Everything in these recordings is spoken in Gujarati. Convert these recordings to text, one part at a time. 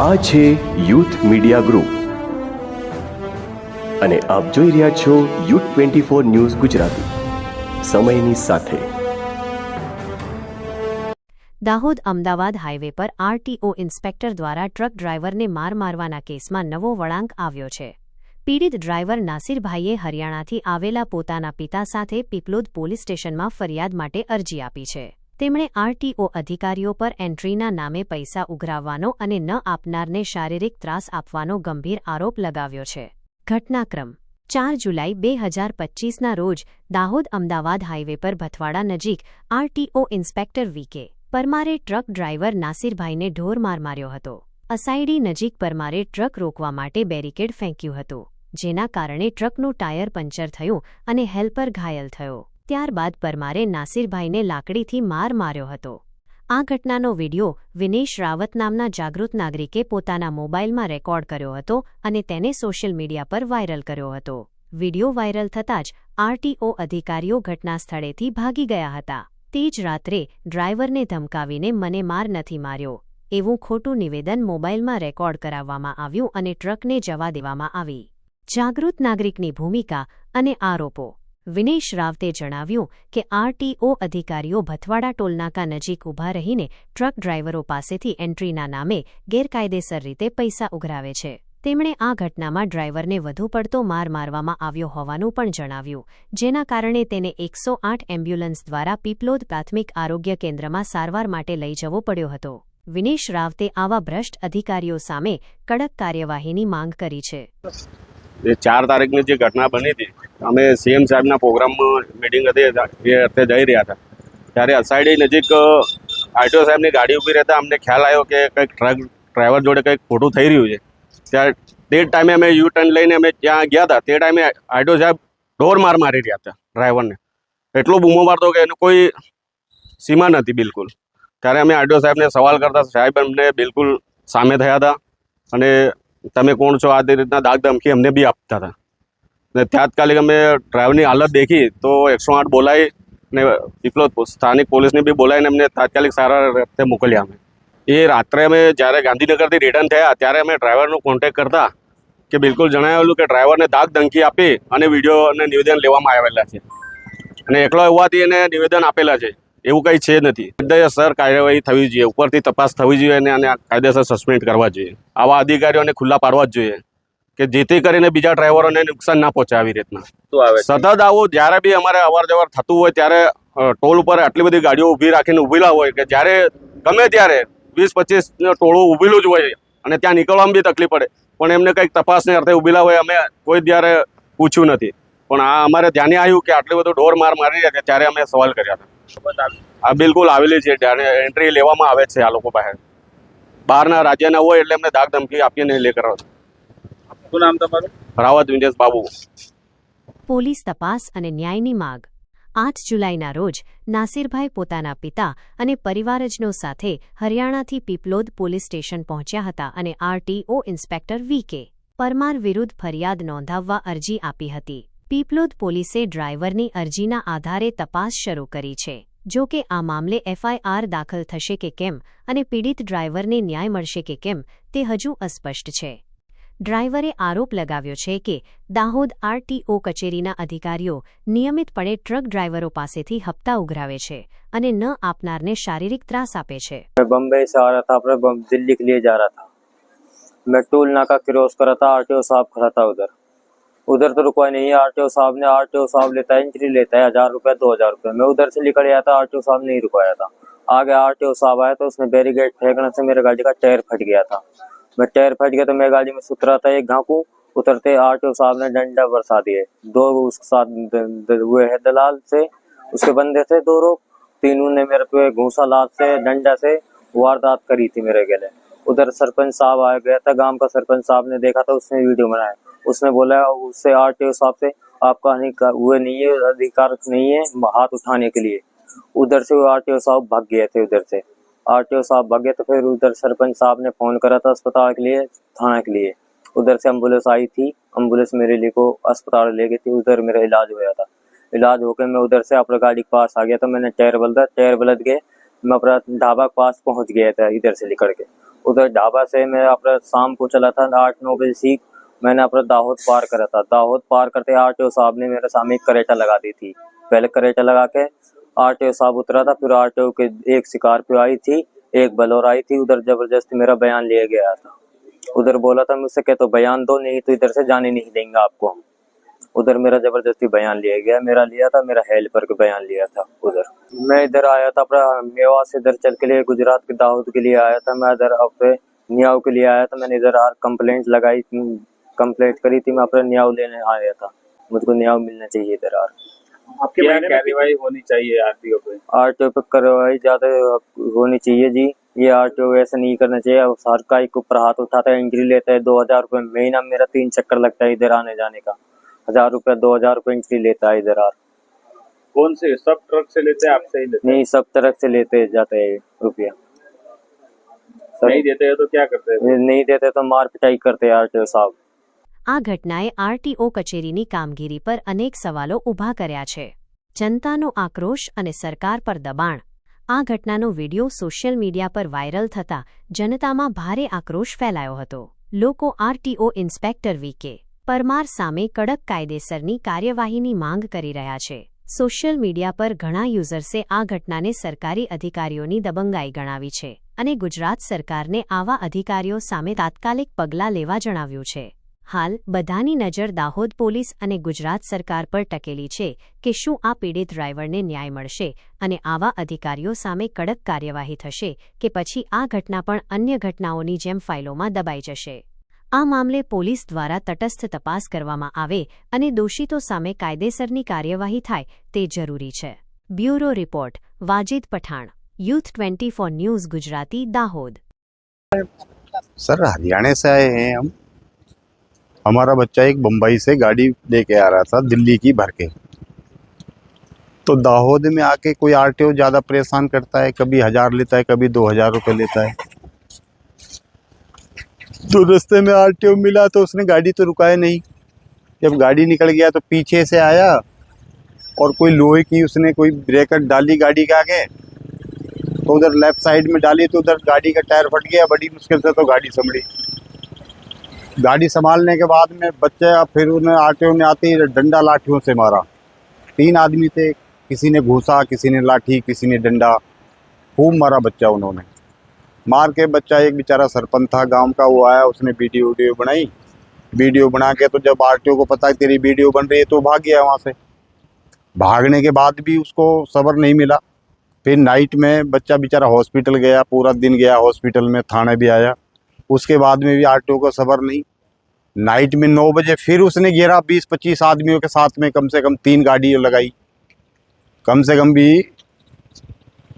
આ છે યુથ મીડિયા ગ્રુપ અને આપ જોઈ રહ્યા છો યુથ 24 ન્યૂઝ ગુજરાતી, સમયની સાથે. દાહોદ અમદાવાદ હાઈવે પર આરટીઓ ઇન્સ્પેક્ટર દ્વારા ટ્રક ડ્રાઈવરને માર મારવાના કેસમાં નવો વળાંક આવ્યો છે. પીડિત ડ્રાઈવર નાસિરભાઈએ હરિયાણાથી આવેલા પોતાના પિતા સાથે પીપલોદ પોલીસ સ્ટેશનમાં ફરિયાદ માટે અરજી આપી છે. તેમણે આરટીઓ અધિકારીઓ પર એન્ટ્રીના નામે પૈસા ઉઘરાવવાનો અને ન આપનારને શારીરિક ત્રાસ આપવાનો ગંભીર આરોપ લગાવ્યો છે. ઘટનાક્રમ 4 જુલાઈ 2025ના રોજ દાહોદ અમદાવાદ હાઈવે પર ભથવાડા નજીક આરટીઓ ઇન્સ્પેક્ટર વી.કે. પરમારે ટ્રક ડ્રાઈવર નાસિરભાઈને ઢોરમાર માર્યો હતો. અસાઈડી નજીક પરમારે ટ્રક રોકવા માટે બેરિકેડ ફેંક્યું હતું, જેના કારણે ટ્રકનું ટાયર પંચર થયું અને હેલ્પર ઘાયલ થયો. ત્યારબાદ પરમારે નાસિરભાઈને લાકડીથી માર માર્યો હતો. આ ઘટનાનો વિડિયો વિનેશ રાવત નામના જાગૃત નાગરિકે પોતાના મોબાઈલમાં રેકોર્ડ કર્યો હતો અને તેને સોશિયલ મીડિયા પર વાયરલ કર્યો હતો. વિડિયો વાયરલ થતાં જ આરટીઓ અધિકારીઓ ઘટના સ્થળેથી ભાગી ગયા હતા. તે જ રાત્રે ડ્રાઈવરને ધમકાવીને મને માર નથી માર્યો એવું ખોટું નિવેદન મોબાઈલમાં રેકોર્ડ કરાવવામાં આવ્યું અને ટ્રકને જવા દેવામાં આવી. જાગૃત નાગરિકની ભૂમિકા અને આરોપો. વિનેશ રાવતે જણાવ્યું કે આરટીઓ અધિકારીઓ ભથવાડા ટોલનાકા નજીક ઊભા રહીને ટ્રક ડ્રાઈવરો પાસેથી એન્ટ્રીના નામે ગેરકાયદેસર રીતે પૈસા ઉઘરાવે છે. તેમણે આ ઘટનામાં ડ્રાઈવરને વધુ પડતો માર મારવામાં આવ્યો હોવાનું પણ જણાવ્યું, જેના કારણે તેને 108 એમ્બ્યુલન્સ દ્વારા પીપલોદ પ્રાથમિક આરોગ્ય કેન્દ્રમાં સારવાર માટે લઈ જવો પડ્યો હતો. વિનેશ રાવતે આવા ભ્રષ્ટ અધિકારીઓ સામે કડક કાર્યવાહીની માંગ કરી છે. 4 તારીખની જે ઘટના બની હતી, અમે સીએમ સાહેબના પ્રોગ્રામમાં મિટિંગ હતી, એ અર્થે જઈ રહ્યા હતા. ત્યારે અસાઈડી નજીક આરટીઓ સાહેબની ગાડી ઊભી રહેતા અમને ખ્યાલ આવ્યો કે કંઈક ટ્રક ડ્રાઈવર જોડે કંઈક ખોટું થઈ રહ્યું છે. ત્યારે તે ટાઈમે અમે યુ ટર્ન લઈને અમે ત્યાં ગયા હતા. તે ટાઈમે આરટીઓ સાહેબ ઢોરમાર મારી રહ્યા હતા ડ્રાઈવરને. એટલો બૂમો મારતો કે એનું કોઈ સીમા નથી બિલકુલ. ત્યારે અમે આરટીઓ સાહેબને સવાલ કરતા સાહેબ અમને બિલકુલ સામે થયા હતા અને તમે કોણ છો આ રીતના દાગ ધમકી અમને બી આપતા હતા. ને તાત્કાલિક અમે ડ્રાઈવરની હાલત દેખી તો 108 બોલાવી ને પીપલોદ સ્થાનિક પોલીસને બી બોલાવીને અમને તાત્કાલિક સારા રસ્તે મોકલ્યા. અમે એ રાત્રે અમે જ્યારે ગાંધીનગરથી રિટર્ન થયા ત્યારે અમે ડ્રાઈવરનો કોન્ટેક્ટ કરતા કે બિલકુલ જણાવેલું કે ડ્રાઈવરને દાગ ધમકી આપી અને વિડીયો અને નિવેદન લેવામાં આવેલા છે અને એકલો હોવાથી એને નિવેદન આપેલા છે. એવું કંઈ છે નથી. કાયદેસર કાર્યવાહી થવી જોઈએ, ઉપરથી તપાસ થવી જોઈએ અને કાયદેસર સસ્પેન્ડ કરવા જોઈએ. આવા અધિકારીઓને ખુલ્લા પાડવા જ જોઈએ કે જેથી કરીને બીજા ડ્રાઈવરોને નુકસાન ના પહોંચે. આવી રીતના સતત આવું જ્યારે બી અમારે અવર જવર થતું હોય ત્યારે ટોલ ઉપર આટલી બધી ગાડીઓ ઊભી રાખીને ઊભેલા હોય કે જ્યારે ગમે ત્યારે 20-25 ટોળું ઊભેલું જ હોય અને ત્યાં નીકળવામાં બી તકલીફ પડે, પણ એમને કંઈક તપાસને અર્થે ઊભેલા હોય. અમે કોઈ ત્યારે પૂછ્યું નથી, પણ આ અમારે ધ્યાને આવ્યું કે આટલું બધું ઢોર માર મારી રહ્યા છે ત્યારે અમે સવાલ કર્યા હતા. આ બિલકુલ આવેલી છે, એન્ટ્રી લેવામાં આવે છે. આ લોકો બહાર બહારના રાજ્યના હોય એટલે એમને દાગ ધમકી આપીને લે કરાવે. શું નામ તમારું? રાવત વિનેશ બાબુ. પોલીસ તપાસ અને ન્યાયની માગ. 8 જુલાઈના રોજ નાસિરભાઈ પોતાના પિતા અને પરિવારજનો સાથે હરિયાણાથી પીપલોદ પોલીસ સ્ટેશન પહોંચ્યા હતા અને આરટીઓ ઇન્સ્પેક્ટર વી.કે. પરમાર વિરુદ્ધ ફરિયાદ નોંધાવવા અરજી આપી હતી. પીપલોદ પોલીસે ડ્રાઈવરની અરજીના આધારે તપાસ શરૂ કરી છે. જો કે આ મામલે એફઆઈઆર દાખલ થશે કે કેમ અને પીડિત ડ્રાઈવરને ન્યાય મળશે કે કેમ તે હજુ અસ્પષ્ટ છે. ડ્રાઈવરે આરોપ લગાવ્યો છે કે દાહોદ આરટીઓ કચેરીના અધિકારીઓ નિયમિતપણે ટ્રક ડ્રાઈવરો પાસેથી હપ્તા ઉઘરાવે છે અને ન આપનારને શારીરિક ત્રાસ આપે છે. बम्बई से आ रहा था, अपने दिल्ली के लिए जा रहा था. मैं टोल नाका क्रॉस कर रहा था, आरटीओ साहब खड़ा था उधर तो रुकवा नहीं है. आरटीओ साहब लेता है, एंट्री लेता है 1000 रुपये 2000 रुपये. मैं उधर से निकल आया था, आरटीओ साहब नहीं रुकवाया था. आगे आरटीओ साहब आया तो उसने बैरिकेड फेंकने से मेरे गाड़ी का टायर फट गया था. मैं टायर फट गया तो मैं गाड़ी में सुत रहा था. एक घाकू उतरते आरटीओ साहब ने डंडा बरसा दिए. 2 उसके साथ हुए है दलाल से, उसके बंदे थे 2 लोग. तीनों ने मेरे पे घूसा लात से डंडा से वारदात करी थी मेरे गले. उधर सरपंच साहब आ गया था, गांव का सरपंच साहब ने देखा था, उसने वीडियो बनाया. उसने बोला उससे आरटीओ साहब से आपका हुए नहीं है, अधिकार नहीं है हाथ उठाने के लिए. उधर से आरटीओ साहब भाग गए थे. उधर से आरटीओ साहब भाग गए तो फिर उधर सरपंच साहब ने फोन करा था अस्पताल के लिए, थाना के लिए. उधर से एम्बुलेंस आई थी, एम्बुलेंस मेरे लिए को अस्पताल ले गई थी. उधर मेरा इलाज हुआ था. इलाज होकर मैं उधर से अपने गाड़ी के पास आ गया था. मैंने टायर बलद गए, मैं अपना ढाबा के पास पहुंच गया था इधर से निकल के. उधर ढाबा से मैं अपना शाम को चला था 8-9 बजे सीख, मैंने अपना दाहोद पार करा था। दाहोद पार करते आरटीओ साहब ने मेरे सामने एक करेटा लगा दी थी। पहले करेटा लगा के आरटीओ साहब उतरा था, फिर आरटीओ के एक स्कॉर्पियो आई थी, एक बलोर आई थी। उधर जबरदस्ती मेरा बयान लिया गया था। उधर बोला था मुझसे कि तो बयान दो, नहीं तो इधर से जाने नहीं देंगे आपको हम। उधर मेरा जबरदस्ती बयान लिया गया, मेरा लिया था, मेरा हेल्पर का बयान लिया था। उधर मैं इधर आया था अपना मेवा से इधर चल के लिए गुजरात के दाहोद के लिए आया था। मैं इधर अपने न्याव के लिए आया था। मैंने इधर कंप्लेंट लगाई, कंप्लेंट करी थी। मैं अपना न्याव लेने आया था, मुझको न्याव मिलना चाहिए इधर। आपके क्या कार्रवाई होनी चाहिए आरटीओ पे? आरटीओ पे कार्रवाई ज्यादा होनी चाहिए जी। ये आरटीओ ऐसा नहीं करना चाहिए। सरकार के ऊपर हाथ उठाता है, एंट्री लेता है 2000 रुपये महीना। मेरा 3 चक्कर लगता है इधर आने जाने का, 1000 रुपये 2000 रुपये एंट्री लेता है इधर। कौन से सब ट्रक से लेते हैं, आपसे ही लेते हैं? नहीं, सब तरफ से लेते जाते हैं रुपया। नहीं देते हैं तो क्या करते हैं? नहीं देते तो मार पिटाई करते हैं आरटीओ साहब। આ ઘટનાએ આરટીઓ કચેરીની કામગીરી પર અનેક સવાલો ઊભા કર્યા છે। જનતાનો આક્રોશ અને સરકાર પર દબાણ। આ ઘટનાનો વિડિયો સોશિયલ મીડિયા પર વાયરલ થતા જનતામાં ભારે આક્રોશ ફેલાયો હતો। લોકો આરટીઓ ઇન્સ્પેક્ટર વી.કે. પરમાર સામે કડક કાયદેસરની કાર્યવાહીની માંગ કરી રહ્યા છે। સોશિયલ મીડિયા પર ઘણા યુઝર્સે આ ઘટનાને સરકારી અધિકારીઓની દબંગાઈ ગણાવી છે અને ગુજરાત સરકારને આવા અધિકારીઓ સામે તાત્કાલિક પગલાં લેવા જણાવ્યું છે। હાલ બધાની નજર દાહોદ પોલીસ અને ગુજરાત સરકાર પર ટકેલી છે કે શું આ પીડિત ડ્રાઈવરને ન્યાય મળશે અને આવા અધિકારીઓ સામે કડક કાર્યવાહી થશે કે પછી આ ઘટના પણ અન્ય ઘટનાઓની જેમ ફાઇલોમાં દબાઈ જશે। આ મામલે પોલીસ દ્વારા તટસ્થ તપાસ કરવામાં આવે અને દોષિતો સામે કાયદેસરની કાર્યવાહી થાય તે જરૂરી છે। Bureau report Wajid Pathan, youth 24 news Gujarati, Dahod. Sir Haryana से आए हैं हम। हमारा बच्चा एक बम्बई से गाड़ी लेके आ रहा था दिल्ली की भर के, तो दाहोद में आके कोई आरटीओ ज़्यादा परेशान करता है, कभी 1000 लेता है, कभी 2000 रुपये लेता है। तो रास्ते में आरटीओ मिला तो उसने गाड़ी तो रुकाया नहीं। जब गाड़ी निकल गया तो पीछे से आया और कोई लोहे की उसने कोई ब्रेकर डाली गाड़ी के आगे, तो उधर लेफ्ट साइड में डाली तो उधर गाड़ी का टायर फट गया। बड़ी मुश्किल से तो गाड़ी संभली। गाड़ी संभालने के बाद में बच्चे फिर उन्हें आरटीओ ने आते ही डंडा लाठियों से मारा। 3 आदमी थे, किसी ने घूसा, किसी ने लाठी, किसी ने डंडा, खूब मारा बच्चा उन्होंने। मार के बच्चा एक बेचारा सरपंच था गांव का, वो आया, उसने वीडियो बनाई। वीडियो बना के तो जब आरटीओ को पता है तेरी वीडियो बन रही है तो भाग गया वहाँ से। भागने के बाद भी उसको सब्र नहीं मिला। फिर नाइट में बच्चा बेचारा हॉस्पिटल गया, पूरा दिन गया हॉस्पिटल में, थाने भी आया। उसके बाद में भी आरटीओ को सब्र नहीं। नाइट में 9 बजे फिर उसने 20-25 आदमियों के साथ में कम से कम 3 गाड़ियाँ लगाई, कम से कम भी,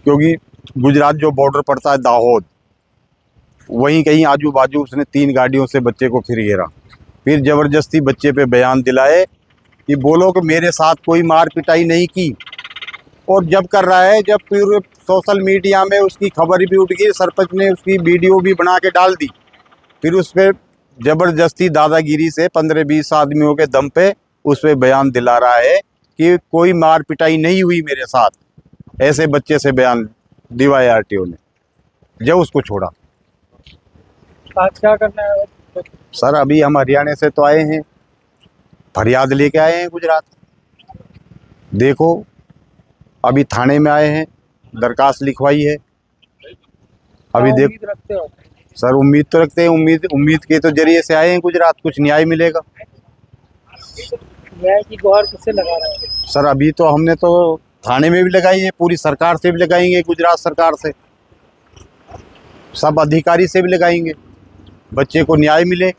क्योंकि गुजरात जो बॉर्डर पड़ता है दाहोद, वहीं कहीं आजू बाजू उसने 3 गाड़ियों से बच्चे को फिर घेरा। फिर ज़बरदस्ती बच्चे पे बयान दिलाए कि बोलो कि मेरे साथ कोई मार पिटाई नहीं की। और जब कर रहा है, जब पूरे सोशल मीडिया में उसकी खबर भी उठ गई, सरपंच ने उसकी वीडियो भी बना के डाल दी। फिर उस पर ज़बरदस्ती दादागिरी से 15-20 आदमियों के दम पे उस पर बयान दिला रहा है कि कोई मार पिटाई नहीं हुई मेरे साथ। ऐसे बच्चे से बयान दिवाया आरटीओ ने, जब उसको छोड़ा। आज क्या करना है सर अभी हम हरियाणा से तो आए हैं, फरियाद लेके आए हैं गुजरात। देखो अभी थाने में आए हैं, दरखास्त लिखवाई है। अभी देख उम्मीद रखते हो? सर उम्मीद तो रखते हैं, उम्मीद के तो जरिए से आए हैं गुजरात, कुछ न्याय मिलेगा। न्याय की गुहार किससे लगा रहे हैं? सर अभी तो हमने तो थाने में भी लगाई है, पूरी सरकार से भी लगाएंगे, गुजरात सरकार से, सब अधिकारी से भी लगाएंगे, बच्चे को न्याय मिले।